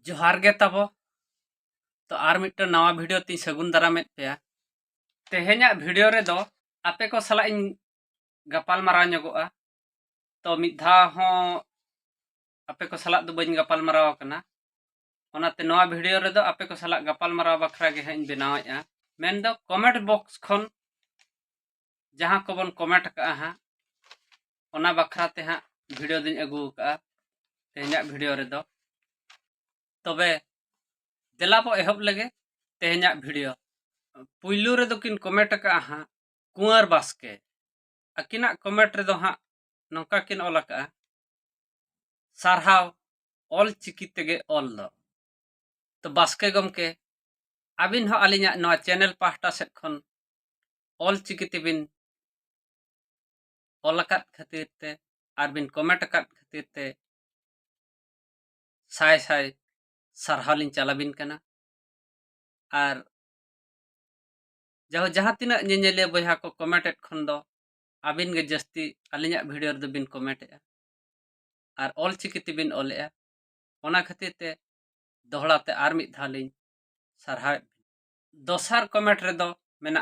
जोहार गे ताबो तो आर मिट्टो नवा वीडियो ती सगुन दारामेद पेया तेहेन्या वीडियो रे दो आपे को सला इन गपाल माराव ᱧᱚᱜᱚᱜᱼᱟ तो मिद धाव हो आपे को सला दो बइन गपाल माराव कना ओनाते नवा वीडियो रे दो आपे को सला गपाल माराव बखरा गे हइन बनावेआ मेन दो कमेंट बॉक्स खन जहां को बन कमेंट का हा ओना बखरा ते हा वीडियो दिन अगु का तेहेन्या वीडियो रे दो तबे देला बो एहब लगे तेहेन्या वीडियो पुइलू रे दो किन कमेंट का हा कुंवर बास्के अकिना कमेंट रे दो हा नौका किन ऑल का सारहाव ऑल चिकी तेगे ऑल दो तो बास्के गमके आबिन हो अलिन्या नवा चैनल पाहटा सेट खन ऑल चिकी तेबिन ऑल अकात खातिर ते आर बिन कमेंट अकात खातिर ते साय साय सारहाव लिन चलाबिन कना आर जहाँ तीना ñeñele बया को कमेंट खन दो आबिन गे जस्ती अलिन्या वीडियो रे बिन कमेंट आर ऑल चिकी तेबिन ऑलएआ ओना खातिर ते दोहड़ाते आर मिद धालिन सारहाव दोसार कमेंट रे दो मेना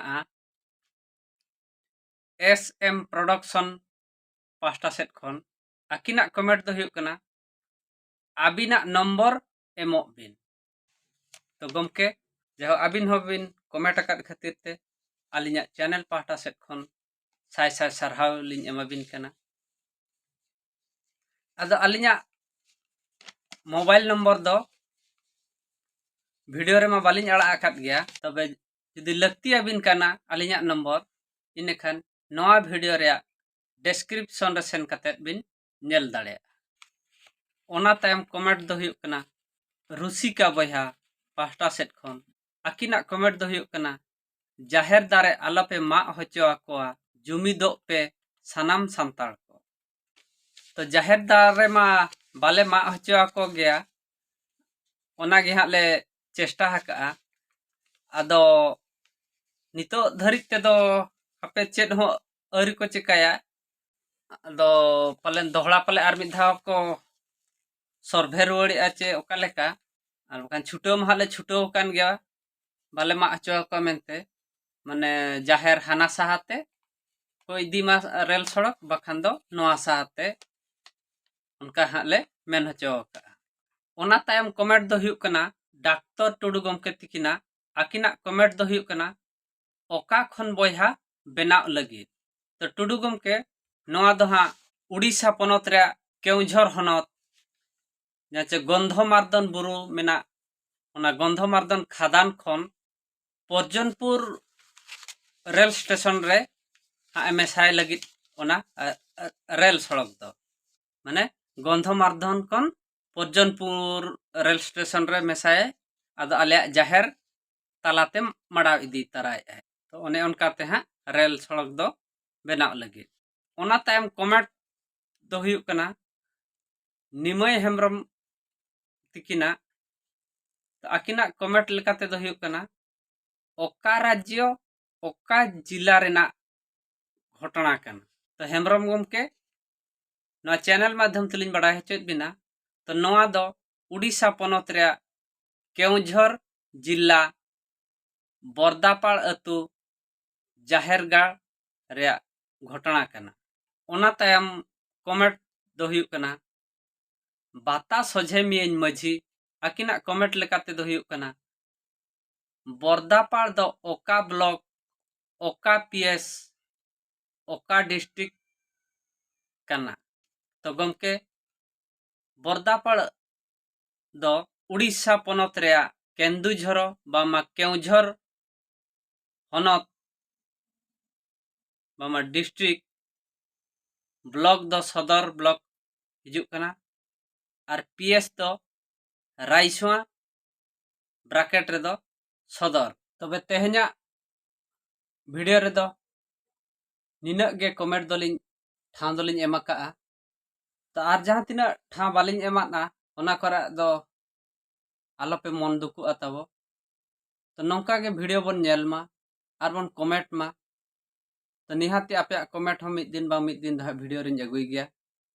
SM प्रोडक्शन पास्टा सेट खन अकिना कमेंट दो हुयुग कना आबिना नंबर एमो बिन तो गमके जहो आबिन हो बिन कमेंट अकात खातिर ते अलिन्या चैनल पास्टा सेट खन साय साय सारहाव लिन एमा बिन कना अदो अलिन्या मोबाइल नंबर दो वीडियो रे मा बालिन अड़ा अकात गया तबे जुदी लगती आबिन कना अलिन्या नंबर इनेखान नवा वीडियो रे डिस्क्रिप्शन रे सेन कते बिन नेल दाड़े ओना तायम कमेंट दो हुयुग कना रुसिका बया पास्टा सेट खन अकिना कमेंट दो हुयुग कना जाहेर दारे आलापे मा होचो आकोआ जुमिदो पे सनाम सांताड़ को तो जाहेर दारे मा बाले मा होचो आको गया ओना गे हाले चेष्टा हका आदो नितो धरित ते दो आपे चेद हो अरी को चिकाया आदो पालेन दोहड़ा पाले आर मिद धाव को सर्वे रुवाड़ेआ चे ओका लेका आर बकान छुटो माले छुटो कान गया बाले मा होचो आको मेनते माने जाहेर हाना साहाते को इदीमा रेल सड़क बखान दो नोआ साहाते उनका हाले मेन होचो का ओना तायम कमेंट दो हुयुग कना डॉक्टर टुडू गमके तिकिना अकिना कमेंट दो हुयुग कना ओका खन बया बेनाव लगी तो टुडू गमके नोआ दो हा उड़ीसा पनत रे केउझर हनत जाचे गंधमार्दन बुरु मेना ओना गंधमार्दन खादान खन पर्जनपुर रेल स्टेशन रे मेसाय लगी ओना रेल सड़क दो माने गंधमार्दन कन पर्जनपुर रेल स्टेशन रे मेसाय आदो आले जाहेर तालाते मड़ाव इदी तराय तो ओने उनकाते हा रेल सड़क दो बेनाव लगी ओना तायम कमेंट दो हुयुग कना निमय हेम्ब्रम तिकिना तो अकिना कमेंट लेकाते दो हुयुग कना ओका राज्य ओका जिला रेना घटना कना तो हेम्ब्रम गमके नवा चैनल माध्यम तलिन बड़ा हेचोत बिना तो नवा दो उड़ीसा पनत रे केउझर जिला बरदापाड़ अतु जाहेरगाड़ रे घटना कना ओना तायम कमेंट दो हुयुग कना बाता सोझे मियन मझी अकिना कमेंट लेकाते दो हुयुग कना बरदापाड़ दो ओका ब्लॉक ओका पीएस ओका डिस्ट्रिक्ट कना तो गमके बरदापाड़ दो उड़ीसा पनत रे केंदुझर बामा केउझर हनत बामा डिस्ट्रिक्ट ब्लॉक दो सदर ब्लॉक हिजुग कना और पीएस दो रायसुआ ब्रैकेट रे दो सदर तबे तेहन्या वीडियो रे दो निना गे कमेंट दोलिन ठाव दोलिन एमाका तो आर जहां तिना ठाव बालिन एमाना ओना करा दो आलोपे मन दुकु अताबो तो नौका गे वीडियो बन नेलमा आर बन कमेंट मा तो निहाती आपे कमेंट हो मिद दिन दा वीडियो रिन अगुई गया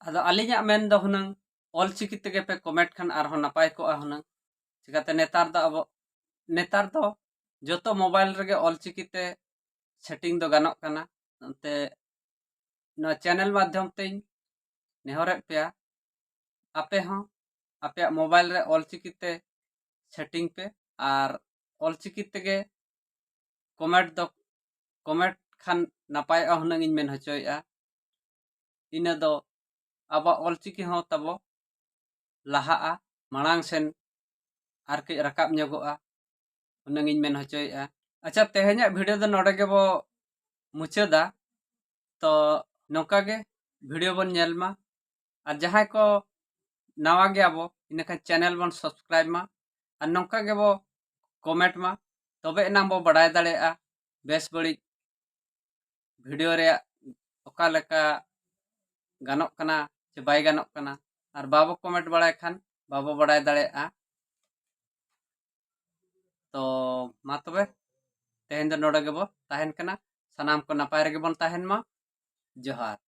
आदो अलिन्या मेन दो हुनंग ऑल चिकी तेगे पे कमेंट खान आर हो नपाय को हुनंग चिकाते नेतार दो जोतो मोबाइल रेगे ऑलचिकीते सेटिंग दो गानोक कना अंते नोआ चैनल माध्यम ते नेहरे पेया आपे हों आपे मोबाइल रे ऑलचिकीते सेटिंग पे और ऑलचिकीते गे कमेंट खान नापाय हुनंग इन मेन हचोया इन दो अब ऑलचिकी हों तबो लहा मांग सेन आर के रकाब ᱧᱚᱜᱚᱜᱼᱟ हुनंग इन मेन हचोया। अच्छा तेहेन्या वीडियो दो नोडे गे बो मुचादा तो नौका गे वीडियो बन नेल मा और जहां को नवा गया बो इनका चैनल बन सब्सक्राइब मा और नौका गे बो कमेंट मा तबे नाम बो बड़ाय दाड़ेया बेस बड़ी वीडियो रे ओका लेका गानोक कना चे बाय गानोक कना और बाबो कमेंट बड़ाय खान बाबो बड़ाय दाड़ेया। तो मा तबे तेहेन दो नोडे गे बो ताहेन कना सानाम को नपाय रेगे बन ताहेन मा जोहार।